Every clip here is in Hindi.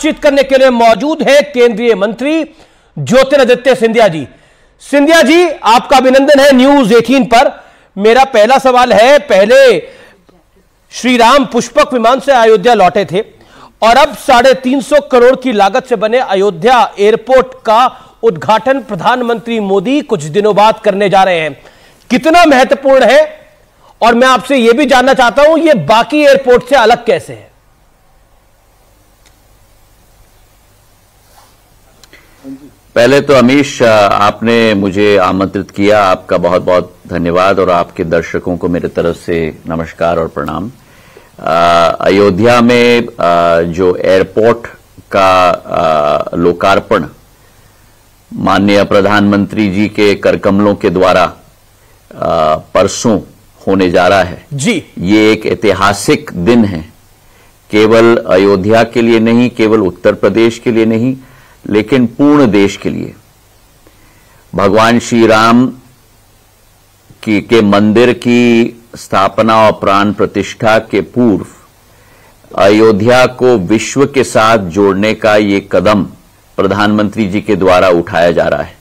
बातचीत करने के लिए मौजूद है केंद्रीय मंत्री ज्योतिरादित्य सिंधिया जी। सिंधिया जी, आपका अभिनंदन है न्यूज 18 पर। मेरा पहला सवाल है, पहले श्री राम पुष्पक विमान से अयोध्या लौटे थे और अब 350 करोड़ की लागत से बने अयोध्या एयरपोर्ट का उद्घाटन प्रधानमंत्री मोदी कुछ दिनों बाद करने जा रहे हैं। कितना महत्वपूर्ण है, और मैं आपसे यह भी जानना चाहता हूं यह बाकी एयरपोर्ट से अलग कैसे है? पहले तो अमीश, आपने मुझे आमंत्रित किया, आपका बहुत बहुत धन्यवाद, और आपके दर्शकों को मेरे तरफ से नमस्कार और प्रणाम। अयोध्या में जो एयरपोर्ट का लोकार्पण माननीय प्रधानमंत्री जी के करकमलों के द्वारा परसों होने जा रहा है जी, ये एक ऐतिहासिक दिन है। केवल अयोध्या के लिए नहीं, केवल उत्तर प्रदेश के लिए नहीं, लेकिन पूर्ण देश के लिए। भगवान श्री राम के मंदिर की स्थापना और प्राण प्रतिष्ठा के पूर्व अयोध्या को विश्व के साथ जोड़ने का ये कदम प्रधानमंत्री जी के द्वारा उठाया जा रहा है।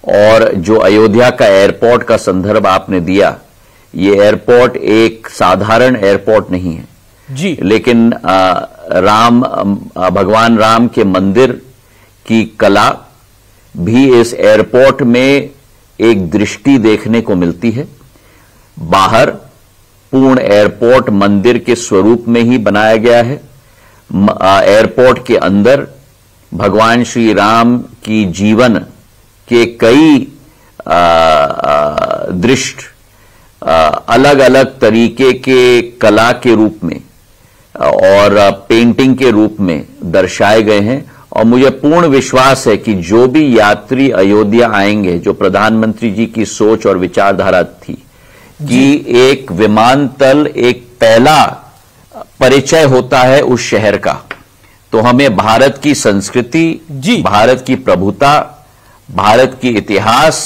और जो अयोध्या का एयरपोर्ट का संदर्भ आपने दिया, ये एयरपोर्ट एक साधारण एयरपोर्ट नहीं है जी, लेकिन भगवान राम के मंदिर की कला भी इस एयरपोर्ट में एक दृष्टि देखने को मिलती है। बाहर पूर्ण एयरपोर्ट मंदिर के स्वरूप में ही बनाया गया है। एयरपोर्ट के अंदर भगवान श्री राम की जीवन के कई दृश्य अलग अलग तरीके के कला के रूप में और पेंटिंग के रूप में दर्शाए गए हैं। और मुझे पूर्ण विश्वास है कि जो भी यात्री अयोध्या आएंगे, जो प्रधानमंत्री जी की सोच और विचारधारा थी कि एक विमानतल एक पहला परिचय होता है उस शहर का, तो हमें भारत की संस्कृति, भारत की प्रभुता, भारत की इतिहास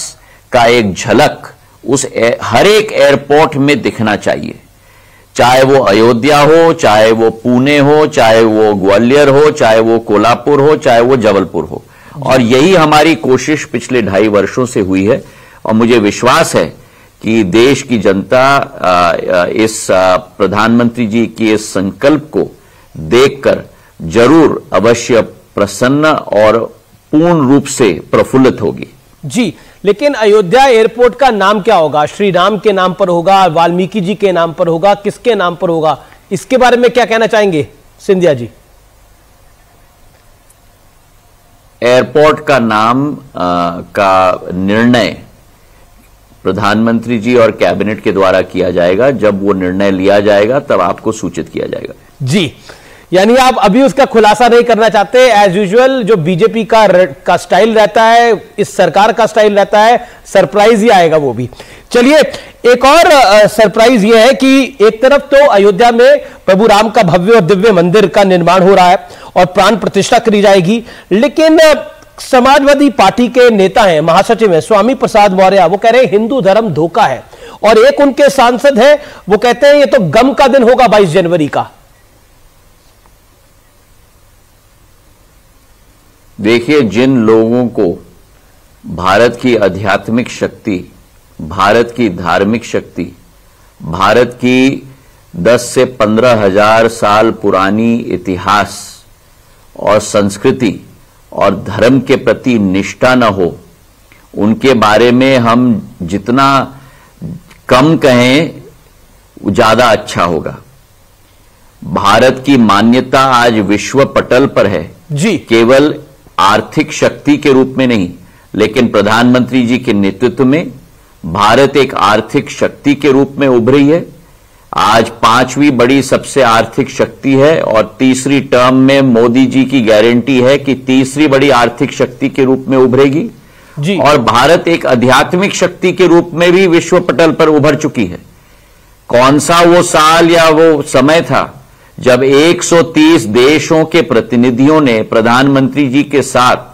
का एक झलक उस हर एक एयरपोर्ट में दिखना चाहिए। चाहे वो अयोध्या हो, चाहे वो पुणे हो, चाहे वो ग्वालियर हो, चाहे वो कोल्हापुर हो, चाहे वो जबलपुर हो। और यही हमारी कोशिश पिछले 2.5 वर्षों से हुई है। और मुझे विश्वास है कि देश की जनता इस प्रधानमंत्री जी के इस संकल्प को देखकर जरूर अवश्य प्रसन्न और पूर्ण रूप से प्रफुल्लित होगी जी। लेकिन अयोध्या एयरपोर्ट का नाम क्या होगा? श्री राम के नाम पर होगा, वाल्मीकि जी के नाम पर होगा, किसके नाम पर होगा? इसके बारे में क्या कहना चाहेंगे सिंधिया जी? एयरपोर्ट का नाम का निर्णय प्रधानमंत्री जी और कैबिनेट के द्वारा किया जाएगा। जब वो निर्णय लिया जाएगा तब आपको सूचित किया जाएगा जी। यानी आप अभी उसका खुलासा नहीं करना चाहते? एज यूजुअल जो बीजेपी का स्टाइल रहता है, इस सरकार का स्टाइल रहता है, सरप्राइज ही आएगा वो भी। चलिए, एक और सरप्राइज ये है कि एक तरफ तो अयोध्या में प्रभु राम का भव्य और दिव्य मंदिर का निर्माण हो रहा है और प्राण प्रतिष्ठा करी जाएगी, लेकिन समाजवादी पार्टी के नेता हैं, महासचिव हैं स्वामी प्रसाद मौर्य, वो कह रहे हैं हिंदू धर्म धोखा है। और एक उनके सांसद है, वो कहते हैं ये तो गम का दिन होगा 22 जनवरी का। देखिए, जिन लोगों को भारत की आध्यात्मिक शक्ति, भारत की धार्मिक शक्ति, भारत की 10 से 15 हजार साल पुरानी इतिहास और संस्कृति और धर्म के प्रति निष्ठा न हो, उनके बारे में हम जितना कम कहें ज्यादा अच्छा होगा। भारत की मान्यता आज विश्व पटल पर है जी, केवल आर्थिक शक्ति के रूप में नहीं, लेकिन प्रधानमंत्री जी के नेतृत्व में भारत एक आर्थिक शक्ति के रूप में उभरी है। आज 5वीं बड़ी सबसे आर्थिक शक्ति है और तीसरी टर्म में मोदी जी की गारंटी है कि तीसरी बड़ी आर्थिक शक्ति के रूप में उभरेगी जी। और भारत एक आध्यात्मिक शक्ति के रूप में भी विश्व पटल पर उभर चुकी है। कौन सा वो साल या वो समय था जब 130 देशों के प्रतिनिधियों ने प्रधानमंत्री जी के साथ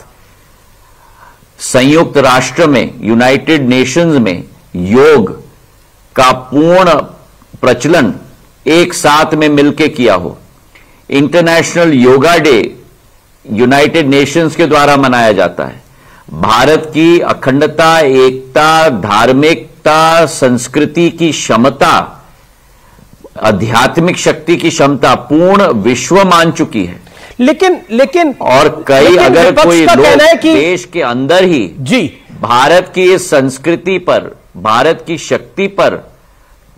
संयुक्त राष्ट्र में, यूनाइटेड नेशंस में योग का पूर्ण प्रचलन एक साथ में मिलकर किया हो। International yoga day United Nations के द्वारा मनाया जाता है। भारत की अखंडता, एकता, धार्मिकता, संस्कृति की क्षमता, आध्यात्मिक शक्ति की क्षमता पूर्ण विश्व मान चुकी है। लेकिन और कई अगर कोई लोग कि देश के अंदर ही जी भारत की इस संस्कृति पर, भारत की शक्ति पर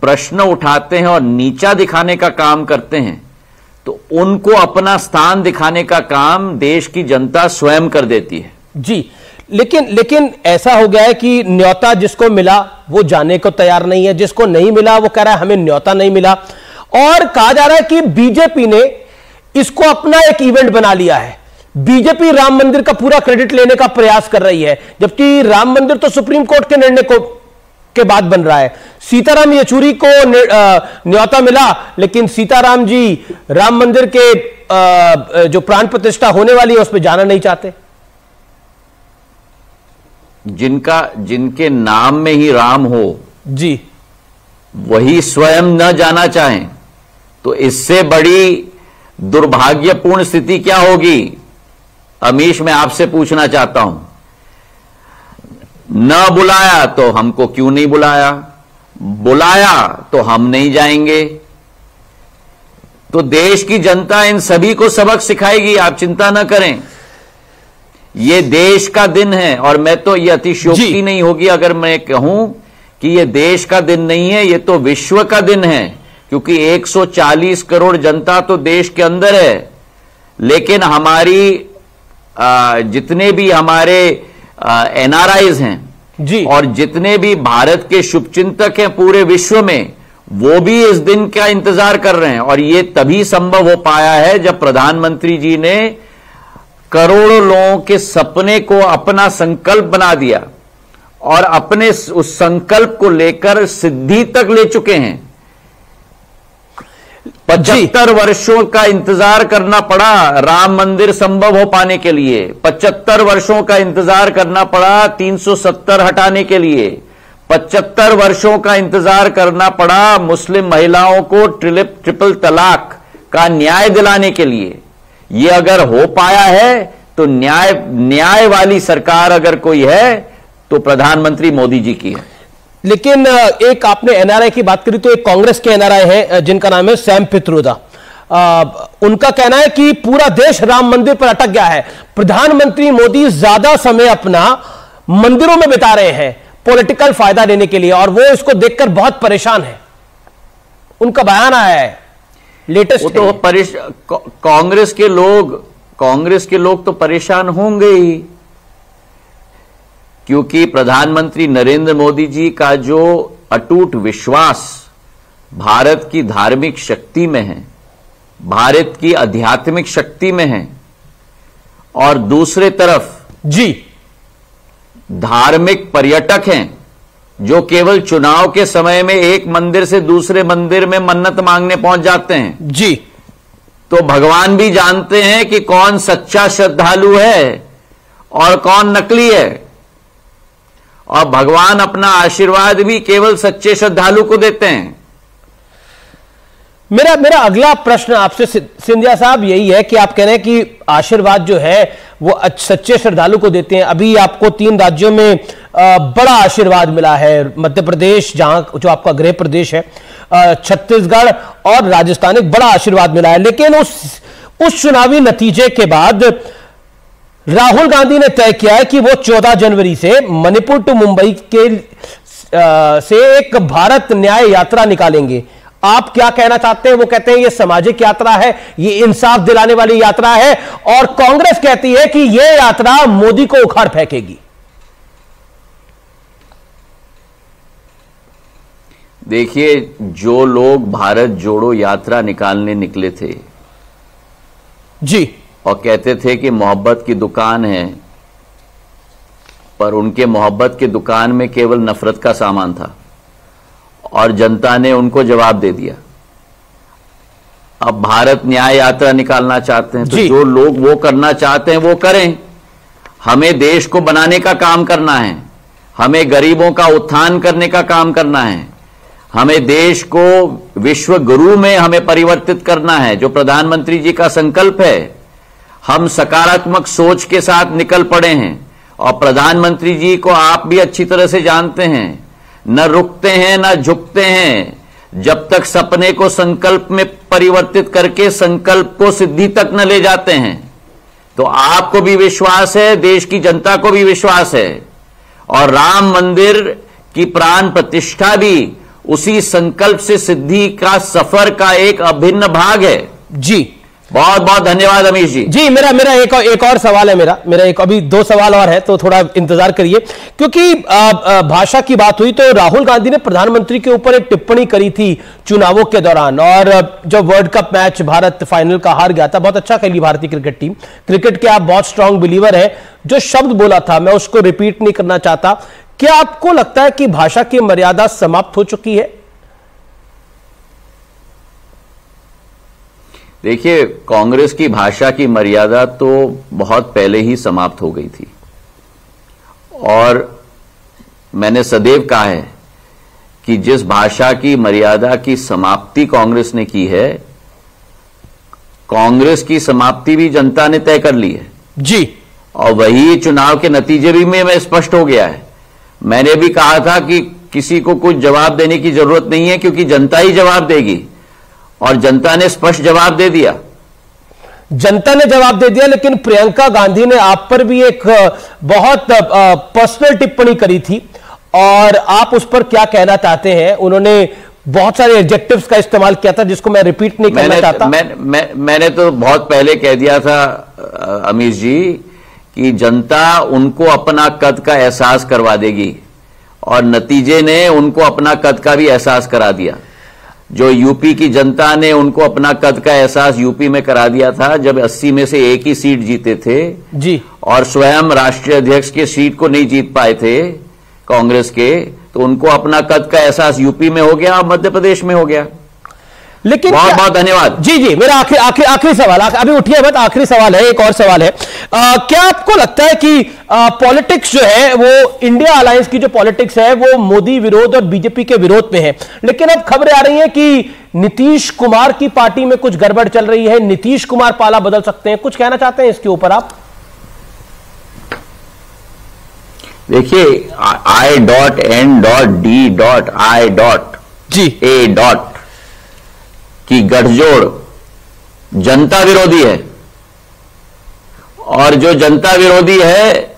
प्रश्न उठाते हैं और नीचा दिखाने का काम करते हैं, तो उनको अपना स्थान दिखाने का काम देश की जनता स्वयं कर देती है। जी, लेकिन ऐसा हो गया है कि न्योता जिसको मिला वो जाने को तैयार नहीं है, जिसको नहीं मिला वो कह रहा है हमें न्योता नहीं मिला। और कहा जा रहा है कि बीजेपी ने इसको अपना एक इवेंट बना लिया है। बीजेपी राम मंदिर का पूरा क्रेडिट लेने का प्रयास कर रही है, जबकि राम मंदिर तो सुप्रीम कोर्ट के निर्णय के बाद बन रहा है। सीताराम येचुरी को न्योता मिला, लेकिन सीताराम जी राम मंदिर के जो प्राण प्रतिष्ठा होने वाली है उस पर जाना नहीं चाहते। जिनके नाम में ही राम हो जी, वही स्वयं न जाना चाहें, तो इससे बड़ी दुर्भाग्यपूर्ण स्थिति क्या होगी? अमीश, मैं आपसे पूछना चाहता हूं, न बुलाया तो हमको क्यों नहीं बुलाया, बुलाया तो हम नहीं जाएंगे। तो देश की जनता इन सभी को सबक सिखाएगी, आप चिंता न करें। ये देश का दिन है, और मैं तो ये अतिशयोक्ति नहीं होगी अगर मैं कहूं कि ये देश का दिन नहीं है, ये तो विश्व का दिन है, क्योंकि 140 करोड़ जनता तो देश के अंदर है। लेकिन हमारी जितने भी हमारे एनआरआईज हैं जी, और जितने भी भारत के शुभचिंतक हैं पूरे विश्व में, वो भी इस दिन का इंतजार कर रहे हैं। और ये तभी संभव हो पाया है जब प्रधानमंत्री जी ने करोड़ों लोगों के सपने को अपना संकल्प बना दिया और अपने उस संकल्प को लेकर सिद्धि तक ले चुके हैं। 75 वर्षों का इंतजार करना पड़ा राम मंदिर संभव हो पाने के लिए, 75 वर्षों का इंतजार करना पड़ा 370 हटाने के लिए, 75 वर्षों का इंतजार करना पड़ा मुस्लिम महिलाओं को ट्रिपल तलाक का न्याय दिलाने के लिए। ये अगर हो पाया है तो न्याय वाली सरकार अगर कोई है तो प्रधानमंत्री मोदी जी की है। लेकिन एक आपने एनआरआई की बात करी, तो एक कांग्रेस के एनआरआई हैं जिनका नाम है सैम पित्रोदा। उनका कहना है कि पूरा देश राम मंदिर पर अटक गया है, प्रधानमंत्री मोदी ज्यादा समय अपना मंदिरों में बिता रहे हैं पॉलिटिकल फायदा लेने के लिए, और वो इसको देखकर बहुत परेशान है। उनका बयान आया है लेटेस्ट। तो कांग्रेस के लोग तो परेशान होंगे ही, क्योंकि प्रधानमंत्री नरेंद्र मोदी जी का जो अटूट विश्वास भारत की धार्मिक शक्ति में है, भारत की आध्यात्मिक शक्ति में है, और दूसरे तरफ जी धार्मिक पर्यटक हैं जो केवल चुनाव के समय में एक मंदिर से दूसरे मंदिर में मन्नत मांगने पहुंच जाते हैं जी। तो भगवान भी जानते हैं कि कौन सच्चा श्रद्धालु है और कौन नकली है, और भगवान अपना आशीर्वाद भी केवल सच्चे श्रद्धालु को देते हैं। मेरा अगला प्रश्न आपसे सिंधिया साहब यही है कि आप कह रहे हैं कि आशीर्वाद जो है वो सच्चे श्रद्धालु को देते हैं। अभी आपको 3 राज्यों में बड़ा आशीर्वाद मिला है, मध्य प्रदेश जहां जो आपका गृह प्रदेश है, छत्तीसगढ़ और राजस्थान, एक बड़ा आशीर्वाद मिला है। लेकिन उस चुनावी नतीजे के बाद राहुल गांधी ने तय किया है कि वो 14 जनवरी से मणिपुर टू मुंबई से एक भारत न्याय यात्रा निकालेंगे। आप क्या कहना चाहते हैं? वो कहते हैं ये सामाजिक यात्रा है, ये इंसाफ दिलाने वाली यात्रा है, और कांग्रेस कहती है कि ये यात्रा मोदी को उखाड़ फेंकेगी। देखिए, जो लोग भारत जोड़ो यात्रा निकालने निकले थे जी, और कहते थे कि मोहब्बत की दुकान है, पर उनके मोहब्बत की दुकान में केवल नफरत का सामान था, और जनता ने उनको जवाब दे दिया। अब भारत न्याय यात्रा निकालना चाहते हैं, तो जो लोग वो करना चाहते हैं वो करें। हमें देश को बनाने का काम करना है, हमें गरीबों का उत्थान करने का काम करना है, हमें देश को विश्व गुरु में हमें परिवर्तित करना है, जो प्रधानमंत्री जी का संकल्प है। हम सकारात्मक सोच के साथ निकल पड़े हैं और प्रधानमंत्री जी को आप भी अच्छी तरह से जानते हैं, न रुकते हैं न झुकते हैं जब तक सपने को संकल्प में परिवर्तित करके संकल्प को सिद्धि तक न ले जाते हैं। तो आपको भी विश्वास है, देश की जनता को भी विश्वास है, और राम मंदिर की प्राण प्रतिष्ठा भी उसी संकल्प से सिद्धि का सफर का एक अभिन्न भाग है। जी बहुत बहुत धन्यवाद अमीश जी। जी मेरा एक और सवाल है, मेरा एक अभी 2 सवाल और है, तो थोड़ा इंतजार करिए, क्योंकि भाषा की बात हुई तो राहुल गांधी ने प्रधानमंत्री के ऊपर एक टिप्पणी करी थी चुनावों के दौरान, और जब world cup match Bharat final का हार गया था, बहुत अच्छा खेली भारतीय क्रिकेट टीम, क्रिकेट के आप बहुत स्ट्रांग बिलीवर है, जो शब्द बोला था मैं उसको रिपीट नहीं करना चाहता। क्या आपको लगता है कि भाषा की मर्यादा समाप्त हो चुकी है? देखिए, कांग्रेस की भाषा की मर्यादा तो बहुत पहले ही समाप्त हो गई थी, और मैंने सदैव कहा है कि जिस भाषा की मर्यादा की समाप्ति कांग्रेस ने की है, कांग्रेस की समाप्ति भी जनता ने तय कर ली है जी, और वही चुनाव के नतीजे भी में स्पष्ट हो गया है। मैंने भी कहा था कि किसी को कुछ जवाब देने की जरूरत नहीं है, क्योंकि जनता ही जवाब देगी, और जनता ने स्पष्ट जवाब दे दिया। जनता ने जवाब दे दिया, लेकिन प्रियंका गांधी ने आप पर भी एक बहुत पर्सनल टिप्पणी करी थी, और आप उस पर क्या कहना चाहते हैं? उन्होंने बहुत सारे एडजेक्टिव्स का इस्तेमाल किया था, जिसको मैं रिपीट नहीं करना चाहता। मैंने तो बहुत पहले कह दिया था अमीश जी कि जनता उनको अपना कद का एहसास करवा देगी, और नतीजे ने उनको अपना कद का भी एहसास करा दिया। जो यूपी की जनता ने उनको अपना कद का एहसास यूपी में करा दिया था, जब 80 में से 1 ही सीट जीते थे जी, और स्वयं राष्ट्रीय अध्यक्ष के सीट को नहीं जीत पाए थे कांग्रेस के, तो उनको अपना कद का एहसास यूपी में हो गया और मध्य प्रदेश में हो गया। लेकिन बहुत बहुत धन्यवाद। जी मेरा आखिरी सवाल, अभी उठिए मत, आखिरी सवाल है, एक और सवाल है। क्या आपको लगता है कि पॉलिटिक्स जो है वो इंडिया अलायंस की जो पॉलिटिक्स है वो मोदी विरोध और बीजेपी के विरोध में है, लेकिन अब खबरें आ रही हैं कि नीतीश कुमार की पार्टी में कुछ गड़बड़ चल रही है, नीतीश कुमार पाला बदल सकते हैं, कुछ कहना चाहते हैं इसके ऊपर आप? देखिए, I.N.D.I. की गठजोड़ जनता विरोधी है, और जो जनता विरोधी है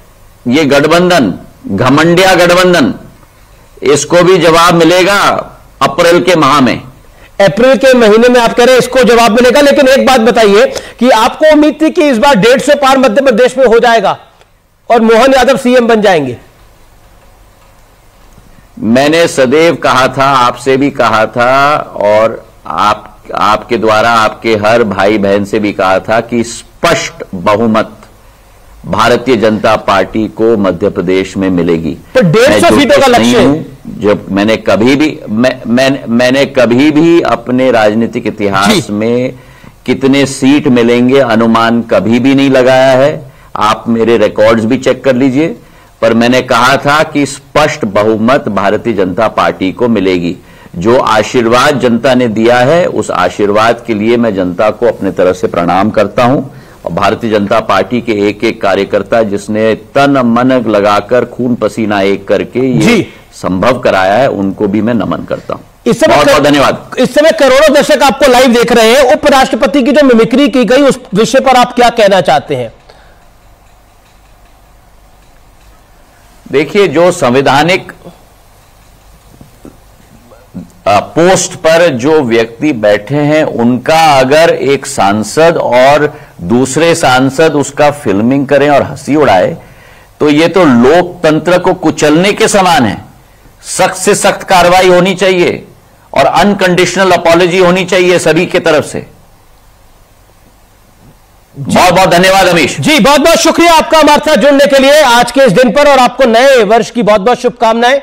ये गठबंधन, घमंडिया गठबंधन, इसको भी जवाब मिलेगा अप्रैल के माह में। अप्रैल के महीने में आप कह रहे हैं इसको जवाब मिलेगा, लेकिन एक बात बताइए कि आपको उम्मीद थी कि इस बार 150 पार मध्य प्रदेश में हो जाएगा और मोहन यादव सीएम बन जाएंगे? मैंने सदैव कहा था, आपसे भी कहा था, और आपके द्वारा आपके हर भाई बहन से भी कहा था कि स्पष्ट बहुमत भारतीय जनता पार्टी को मध्य प्रदेश में मिलेगी। तो 150 सीटों का लक्ष्य है। जब मैंने कभी भी अपने राजनीतिक इतिहास में कितने सीट मिलेंगे अनुमान कभी भी नहीं लगाया है। आप मेरे रिकॉर्ड्स भी चेक कर लीजिए, पर मैंने कहा था कि स्पष्ट बहुमत भारतीय जनता पार्टी को मिलेगी। जो आशीर्वाद जनता ने दिया है, उस आशीर्वाद के लिए मैं जनता को अपने तरफ से प्रणाम करता हूं, और भारतीय जनता पार्टी के एक एक कार्यकर्ता जिसने तन मन लगाकर खून पसीना एक करके ये संभव कराया है, उनको भी मैं नमन करता हूं। इस समय बहुत बहुत धन्यवाद। इस समय करोड़ों दर्शक आपको लाइव देख रहे हैं। उपराष्ट्रपति की जो मिमिक्री की गई उस विषय पर आप क्या कहना चाहते हैं? देखिए, जो संवैधानिक पोस्ट पर जो व्यक्ति बैठे हैं, उनका अगर एक सांसद और दूसरे सांसद उसका फिल्मिंग करें और हंसी उड़ाए, तो ये तो लोकतंत्र को कुचलने के समान है। सख्त से सख्त कार्रवाई होनी चाहिए और अनकंडीशनल अपॉलॉजी होनी चाहिए सभी की तरफ से। बहुत बहुत धन्यवाद अमीश जी, बहुत बहुत शुक्रिया आपका हमारे साथ जुड़ने के लिए आज के इस दिन पर, और आपको नए वर्ष की बहुत बहुत शुभकामनाएं।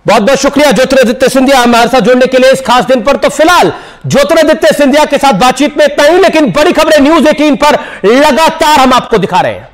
बहुत बहुत शुक्रिया ज्योतिरादित्य सिंधिया हमारे साथ जुड़ने के लिए इस खास दिन पर। तो फिलहाल ज्योतिरादित्य सिंधिया के साथ बातचीत में इतना ही, लेकिन बड़ी खबरें न्यूज़ 18 पर लगातार हम आपको दिखा रहे हैं।